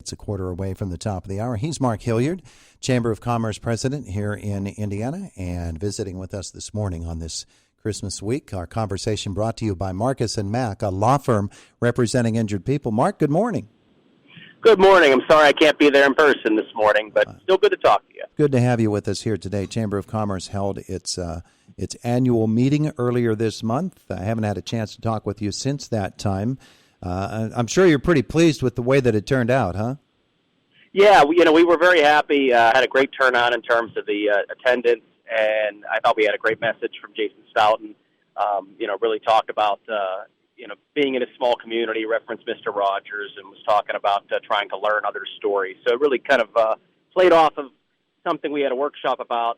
It's a quarter away from the top of the hour. He's Mark Hilliard, Chamber of Commerce President here in Indiana, and visiting with us this morning on this Christmas week. Our conversation brought to you by Marcus & Mack, a law firm representing injured people. Mark, good morning. Good morning. I'm sorry I can't be there in person this morning, but still good to talk to you. Good to have you with us here today. Chamber of Commerce held its annual meeting earlier this month. I haven't had a chance to talk with you since that time. I'm sure you're pretty pleased with the way that it turned out, huh? Yeah, we were very happy. Had a great turnout in terms of the attendance, and I thought we had a great message from Jason Stoughton. Really talked about being in a small community, referenced Mr. Rogers, and was talking about trying to learn other stories. So it really kind of played off of something we had a workshop about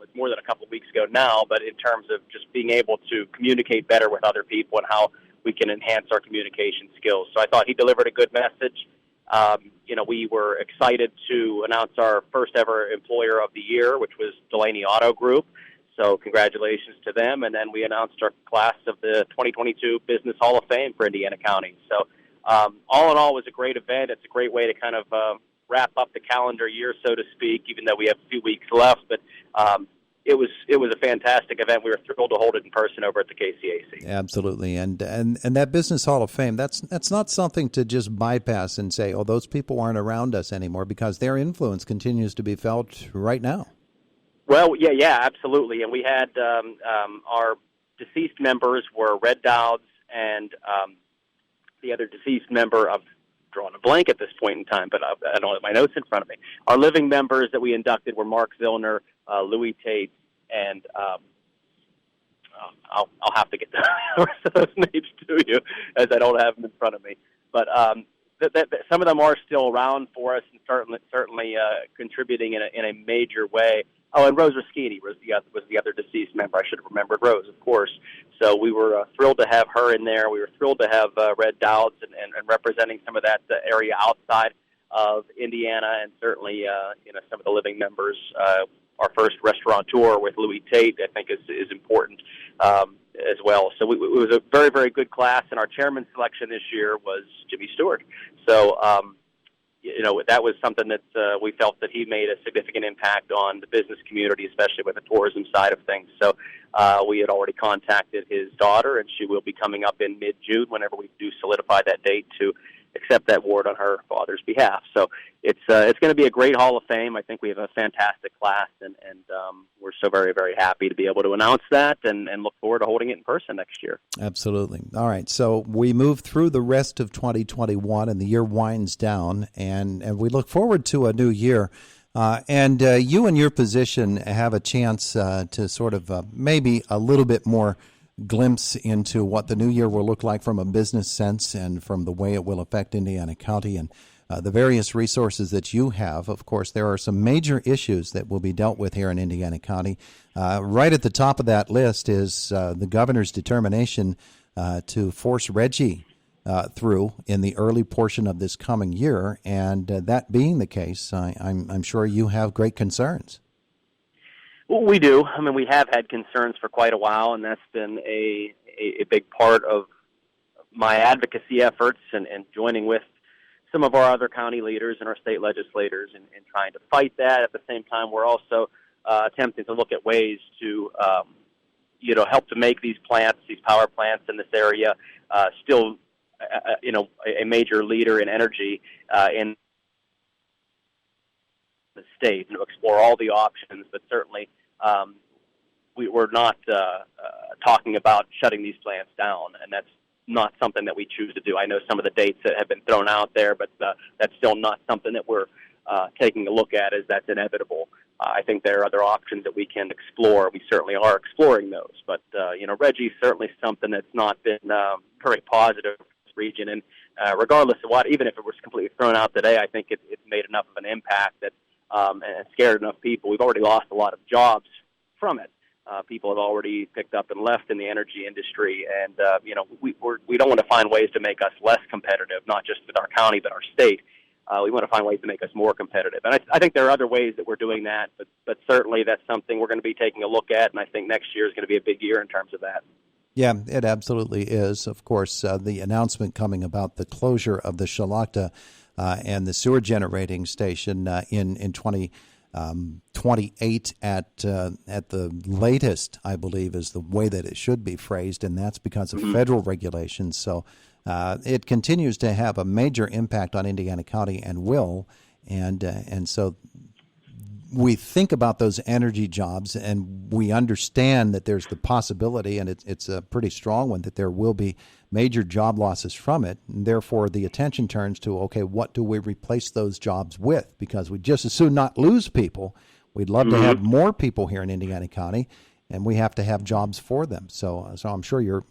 it's more than a couple of weeks ago now, but in terms of just being able to communicate better with other people and how we can enhance our communication skills. So I thought he delivered a good message. We were excited to announce our first ever Employer of the Year, which was Delaney Auto Group. So congratulations to them. And then we announced our class of the 2022 Business Hall of Fame for Indiana County. So all in all, it was a great event. It's a great way to kind of wrap up the calendar year, so to speak, even though we have a few weeks left. But it was a fantastic event. We were thrilled to hold it in person over at the KCAC. Absolutely, and that Business Hall of Fame, that's not something to just bypass and say, oh, those people aren't around us anymore, because their influence continues to be felt right now. Well, yeah, absolutely. And we had our deceased members were Red Dowds, and the other deceased member of drawing a blank at this point in time, but I don't have my notes in front of me. Our living members that we inducted were Mark Zillner, Louis Tate, and I'll have to get the rest of those names to you, as I don't have them in front of me. But some of them are still around for us and certainly contributing in a major way. Oh, and Rose Raschini was the other deceased member. I should have remembered Rose, of course. So we were thrilled to have her in there. We were thrilled to have Red Dowds and representing some of that area outside of Indiana, and certainly some of the living members. Our first restaurateur with Louis Tate, I think, is important as well. So it was a very, very good class, and our chairman selection this year was Jimmy Stewart. So that was something that we felt that he made a significant impact on the business community, especially with the tourism side of things. So we had already contacted his daughter, and she will be coming up in mid-June whenever we do solidify that date to accept that award on her father's behalf. So it's going to be a great Hall of Fame. I think we have a fantastic class, and we're so very, very happy to be able to announce that and look forward to holding it in person next year. Absolutely. All right, so we move through the rest of 2021, and the year winds down, and we look forward to a new year. And you in your position have a chance to sort of maybe a little bit more glimpse into what the new year will look like from a business sense and from the way it will affect Indiana County and the various resources that you have. Of course, there are some major issues that will be dealt with here in Indiana County. Right at the top of that list is the governor's determination to force Reggie through in the early portion of this coming year. And that being the case, I'm sure you have great concerns. Well, we do. I mean, we have had concerns for quite a while, and that's been a big part of my advocacy efforts and joining with some of our other county leaders and our state legislators in trying to fight that. At the same time, we're also attempting to look at ways to, help to make these plants, these power plants in this area, still, a major leader in energy in the state, and to explore all the options, but certainly we're not talking about shutting these plants down, and that's not something that we choose to do. I know some of the dates that have been thrown out there, but that's still not something that we're taking a look at, as that's inevitable. I think there are other options that we can explore. We certainly are exploring those, but Reggie's certainly something that's not been very positive for this region, and regardless of what, even if it was completely thrown out today, I think it's made enough of an impact that and scared enough people. We've already lost a lot of jobs from it. People have already picked up and left in the energy industry, and we don't want to find ways to make us less competitive, not just with our county but our state. We want to find ways to make us more competitive, and I think there are other ways that we're doing that. But certainly that's something we're going to be taking a look at, and I think next year is going to be a big year in terms of that. Yeah, it absolutely is. Of course, the announcement coming about the closure of the Shalakta and the sewer generating station in 2028 at the latest, I believe, is the way that it should be phrased, and that's because of federal regulations. So it continues to have a major impact on Indiana County and will, and so we think about those energy jobs, and we understand that there's the possibility, and it's a pretty strong one, that there will be major job losses from it. And therefore, the attention turns to, okay, what do we replace those jobs with? Because we'd just as soon not lose people. We'd love to have more people here in Indiana County, and we have to have jobs for them. So I'm sure you're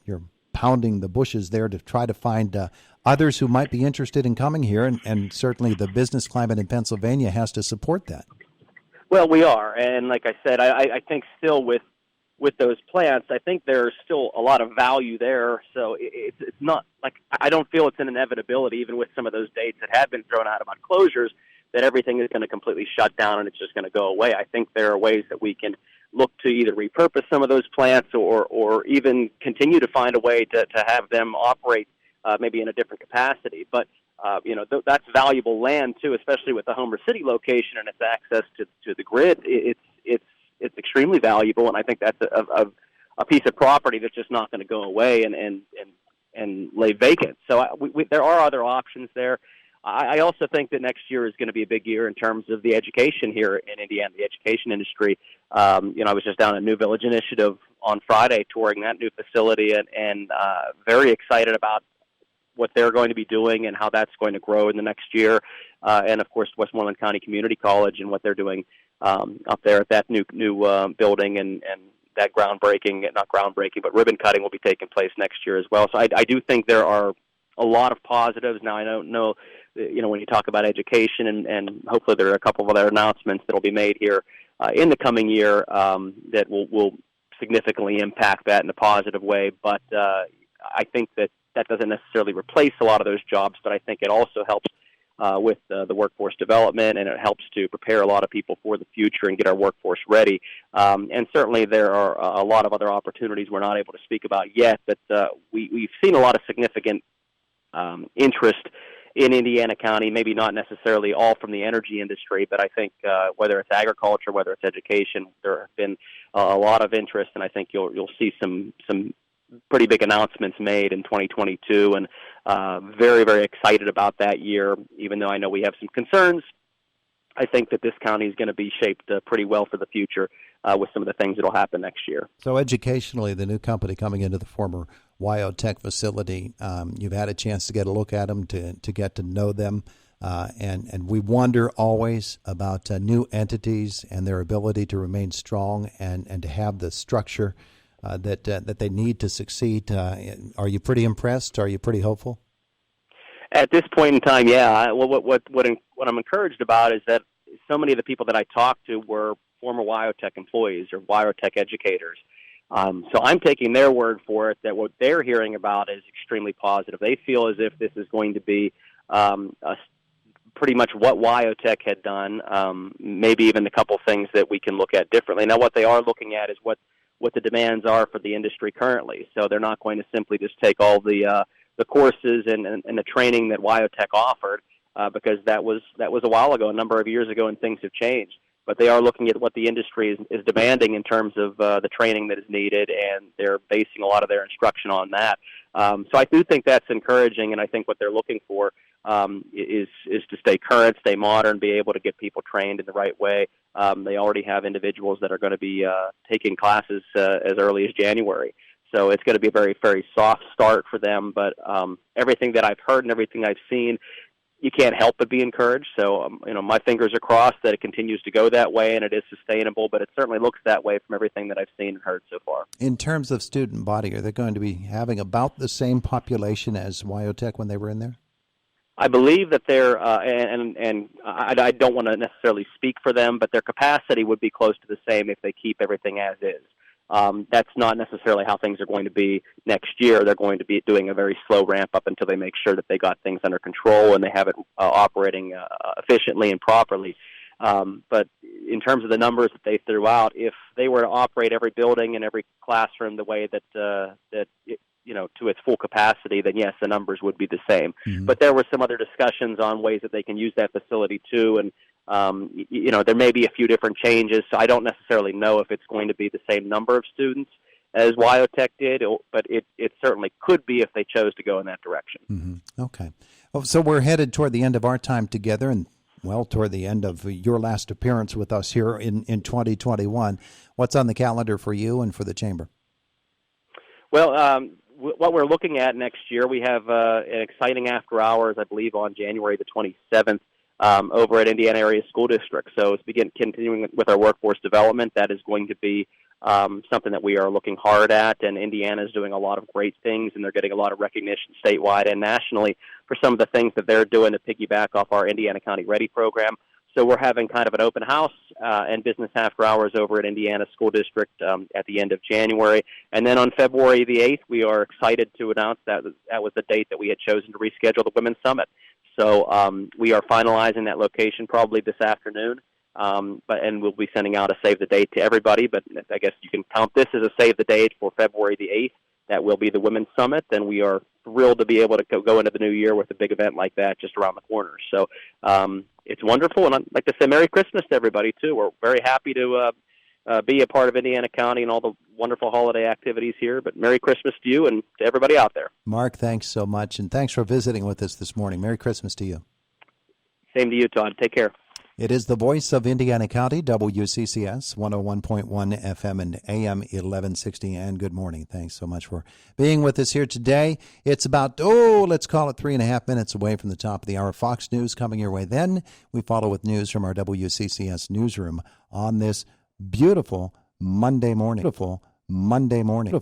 pounding the bushes there to try to find others who might be interested in coming here, and certainly the business climate in Pennsylvania has to support that. Well, we are, and like I said, I think still with those plants, I think there's still a lot of value there. So it's not like I don't feel it's an inevitability, even with some of those dates that have been thrown out about closures, that everything is going to completely shut down and it's just going to go away. I think there are ways that we can look to either repurpose some of those plants or even continue to find a way to have them operate maybe in a different capacity. But that's valuable land too, especially with the Homer City location and its access to the grid. It's extremely valuable, and I think that's a piece of property that's just not going to go away and lay vacant. So there are other options there. I also think that next year is going to be a big year in terms of the education here in Indiana, the education industry. I was just down at New Village Initiative on Friday touring that new facility and very excited about what they're going to be doing and how that's going to grow in the next year. And, of course, Westmoreland County Community College and what they're doing up there at that new building and that not groundbreaking, but ribbon cutting will be taking place next year as well. So I do think there are a lot of positives. Now, I don't know, when you talk about education and hopefully there are a couple of other announcements that will be made here in the coming year that will significantly impact that in a positive way. But I think that doesn't necessarily replace a lot of those jobs, but I think it also helps with the workforce development, and it helps to prepare a lot of people for the future and get our workforce ready. And certainly there are a lot of other opportunities we're not able to speak about yet, but we've seen a lot of significant interest in Indiana County, maybe not necessarily all from the energy industry, but I think whether it's agriculture, whether it's education, there have been a lot of interest, and I think you'll see some pretty big announcements made in 2022, and very, very excited about that year, even though I know we have some concerns. I think that this county is going to be shaped pretty well for the future with some of the things that will happen next year. So educationally, the new company coming into the former Wyotech facility, you've had a chance to get a look at them, to get to know them, and we wonder always about new entities and their ability to remain strong and to have the structure that they need to succeed. Are you pretty impressed? Are you pretty hopeful? At this point in time, yeah. What I'm encouraged about is that so many of the people that I talked to were former Wyotech employees or Wyotech educators. So I'm taking their word for it that what they're hearing about is extremely positive. They feel as if this is going to be pretty much what Wyotech had done, maybe even a couple things that we can look at differently. Now, what they are looking at is what the demands are for the industry currently. So they're not going to simply just take all the courses and the training that Wyotech offered, because that was a while ago, a number of years ago, and things have changed. But they are looking at what the industry is demanding in terms of the training that is needed, and they're basing a lot of their instruction on that. So I do think that's encouraging, and I think what they're looking for is to stay current, stay modern, be able to get people trained in the right way. They already have individuals that are going to be taking classes as early as January. So it's going to be a very, very soft start for them. But everything that I've heard and everything I've seen, you can't help but be encouraged. So, my fingers are crossed that it continues to go that way and it is sustainable, but it certainly looks that way from everything that I've seen and heard so far. In terms of student body, are they going to be having about the same population as Wyotech when they were in there? I believe that they're, and I don't want to necessarily speak for them, but their capacity would be close to the same if they keep everything as is. That's not necessarily how things are going to be next year. They're going to be doing a very slow ramp up until they make sure that they got things under control and they have it operating efficiently and properly. But in terms of the numbers that they threw out, if they were to operate every building and every classroom the way to its full capacity, then yes, the numbers would be the same. Mm-hmm. But there were some other discussions on ways that they can use that facility too, and there may be a few different changes. So I don't necessarily know if it's going to be the same number of students as Wyotech did, but it certainly could be if they chose to go in that direction. Mm-hmm. Okay. Well, so we're headed toward the end of our time together, and toward the end of your last appearance with us here in 2021. What's on the calendar for you and for the Chamber? Well, what we're looking at next year, we have an exciting after hours, I believe, on January the 27th over at Indiana Area School District. So it's continuing with our workforce development. That is going to be something that we are looking hard at, and Indiana is doing a lot of great things, and they're getting a lot of recognition statewide and nationally for some of the things that they're doing to piggyback off our Indiana County Ready program. So we're having kind of an open house and business after hours over at Indiana School District at the end of January. And then on February the 8th, we are excited to announce that was the date that we had chosen to reschedule the Women's Summit. So we are finalizing that location probably this afternoon. And we'll be sending out a save the date to everybody, but I guess you can count this as a save the date for February the 8th. That will be the Women's Summit, and we are thrilled to be able to go into the new year with a big event like that just around the corner. So it's wonderful, and I'd like to say Merry Christmas to everybody, too. We're very happy to be a part of Indiana County and all the wonderful holiday activities here, but Merry Christmas to you and to everybody out there. Mark, thanks so much, and thanks for visiting with us this morning. Merry Christmas to you. Same to you, Todd. Take care. It is the voice of Indiana County, WCCS, 101.1 FM and AM 1160. And good morning. Thanks so much for being with us here today. It's about, let's call it 3.5 minutes away from the top of the hour. Fox News coming your way. Then we follow with news from our WCCS newsroom on this beautiful Monday morning.